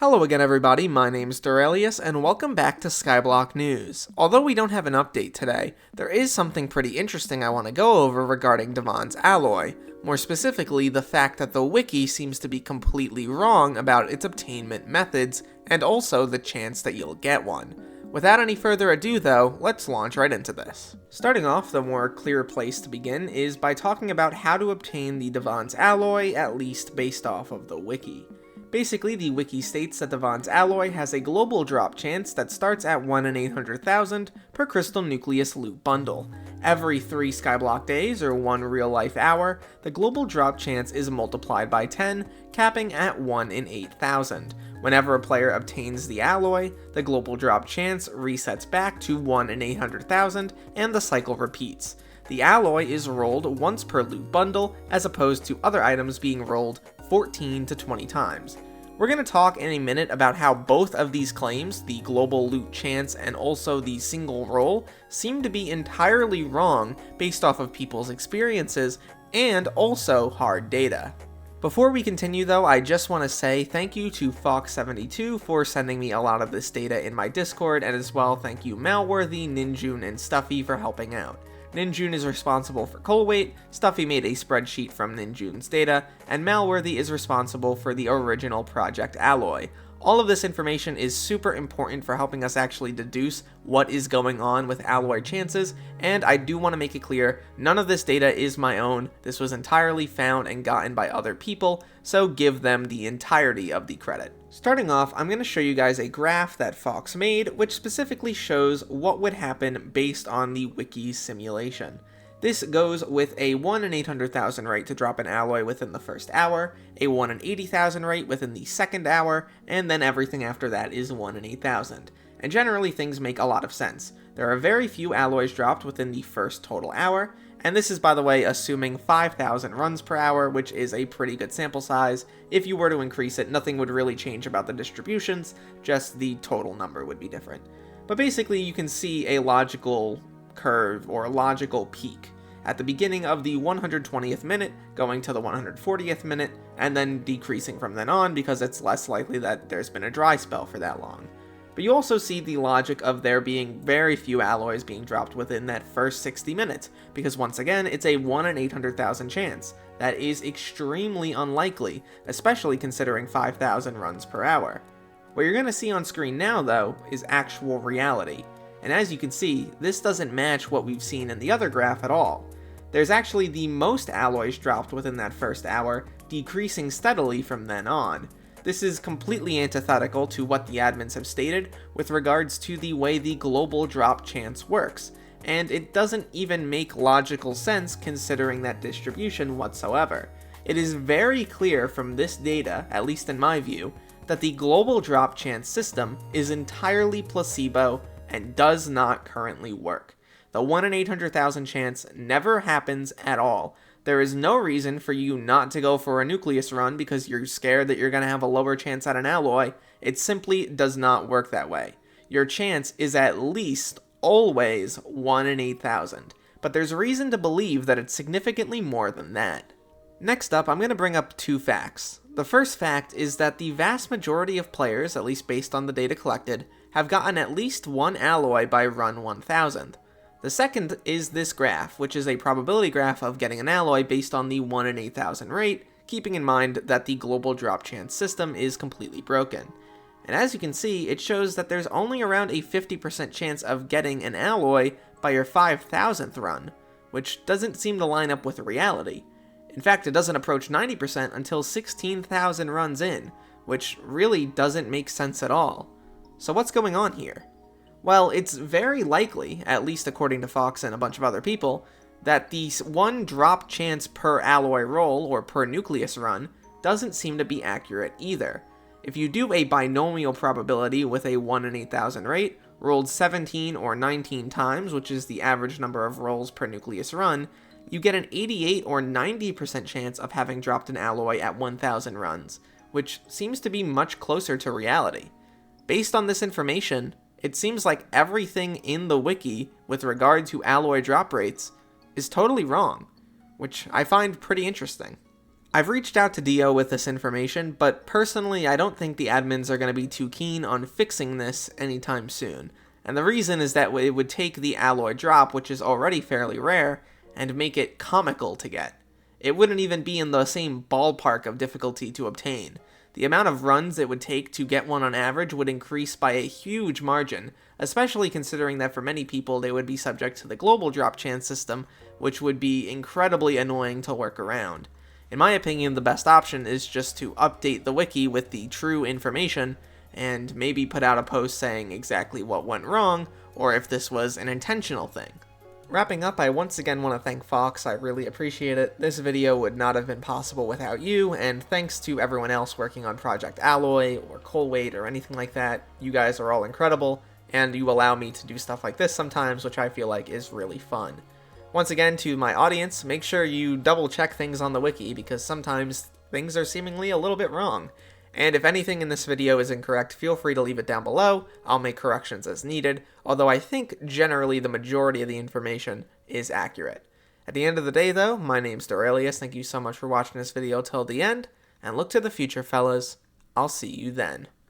Hello again everybody, my name's Derailious, and welcome back to Skyblock News. Although we don't have an update today, there is something pretty interesting I want to go over regarding Divan's alloy. More specifically, the fact that the Wiki seems to be completely wrong about its obtainment methods, and also the chance that you'll get one. Without any further ado though, let's launch right into this. Starting off, the more clear place to begin is by talking about how to obtain the Divan's alloy, at least based off of the Wiki. Basically, the Wiki states that Divan's alloy has a global drop chance that starts at 1 in 800,000 per crystal nucleus loot bundle. Every 3 Skyblock days, or 1 real-life hour, the global drop chance is multiplied by 10, capping at 1 in 8,000. Whenever a player obtains the alloy, the global drop chance resets back to 1 in 800,000, and the cycle repeats. The alloy is rolled once per loot bundle, as opposed to other items being rolled 14 to 20 times. We're going to talk in a minute about how both of these claims, the global loot chance and also the single roll, seem to be entirely wrong based off of people's experiences and also hard data. Before we continue though, I just want to say thank you to Fox72 for sending me a lot of this data in my Discord, and as well thank you Malworthy, Ninjune, and Stuffy for helping out. Ninjune is responsible for coal weight, Stuffy made a spreadsheet from Ninjune's data, and Malworthy is responsible for the original project alloy. All of this information is super important for helping us actually deduce what is going on with alloy chances, and I do want to make it clear, none of this data is my own. This was entirely found and gotten by other people, so give them the entirety of the credit. Starting off, I'm going to show you guys a graph that Fox made, which specifically shows what would happen based on the Wiki's simulation. This goes with a 1 in 800,000 rate to drop an alloy within the first hour, a 1 in 80,000 rate within the second hour, and then everything after that is 1 in 8,000. And generally things make a lot of sense. There are very few alloys dropped within the first total hour, and this is, by the way, assuming 5,000 runs per hour, which is a pretty good sample size. If you were to increase it, nothing would really change about the distributions, just the total number would be different. But basically you can see a logical curve or logical peak at the beginning of the 120th minute, going to the 140th minute, and then decreasing from then on because it's less likely that there's been a dry spell for that long. But you also see the logic of there being very few alloys being dropped within that first 60 minutes, because once again, it's a 1 in 800,000 chance. That is extremely unlikely, especially considering 5,000 runs per hour. What you're going to see on screen now, though, is actual reality. And as you can see, this doesn't match what we've seen in the other graph at all. There's actually the most alloys dropped within that first hour, decreasing steadily from then on. This is completely antithetical to what the admins have stated with regards to the way the global drop chance works, and it doesn't even make logical sense considering that distribution whatsoever. It is very clear from this data, at least in my view, that the global drop chance system is entirely placebo and does not currently work. The 1 in 800,000 chance never happens at all. There is no reason for you not to go for a nucleus run because you're scared that you're going to have a lower chance at an alloy. It simply does not work that way. Your chance is at least always 1 in 8,000, but there's reason to believe that it's significantly more than that. Next up, I'm going to bring up 2 facts. The first fact is that the vast majority of players, at least based on the data collected, have gotten at least 1 alloy by run 1000. The second is this graph, which is a probability graph of getting an alloy based on the 1 in 8,000 rate, keeping in mind that the global drop chance system is completely broken. And as you can see, it shows that there's only around a 50% chance of getting an alloy by your 5,000th run, which doesn't seem to line up with reality. In fact, it doesn't approach 90% until 16,000 runs in, which really doesn't make sense at all. So what's going on here? Well, it's very likely, at least according to Fox and a bunch of other people, that the 1 drop chance per alloy roll, or per nucleus run, doesn't seem to be accurate either. If you do a binomial probability with a 1 in 8,000 rate, rolled 17 or 19 times, which is the average number of rolls per nucleus run, you get an 88 or 90% chance of having dropped an alloy at 1,000 runs, which seems to be much closer to reality. Based on this information, it seems like everything in the wiki with regard to alloy drop rates is totally wrong, which I find pretty interesting. I've reached out to Dio with this information, but personally I don't think the admins are going to be too keen on fixing this anytime soon. And the reason is that it would take the alloy drop, which is already fairly rare, and make it comical to get. It wouldn't even be in the same ballpark of difficulty to obtain. The amount of runs it would take to get one on average would increase by a huge margin, especially considering that for many people they would be subject to the global drop chance system, which would be incredibly annoying to work around. In my opinion, the best option is just to update the wiki with the true information, and maybe put out a post saying exactly what went wrong, or if this was an intentional thing. Wrapping up, I once again want to thank Fox, I really appreciate it. This video would not have been possible without you, and thanks to everyone else working on Project Alloy, or Colweight, or anything like that. You guys are all incredible, and you allow me to do stuff like this sometimes, which I feel like is really fun. Once again, to my audience, make sure you double check things on the wiki, because sometimes things are seemingly a little bit wrong. And if anything in this video is incorrect, feel free to leave it down below. I'll make corrections as needed, although I think generally the majority of the information is accurate. At the end of the day though, my name's Derailious, thank you so much for watching this video till the end, and look to the future fellas, I'll see you then.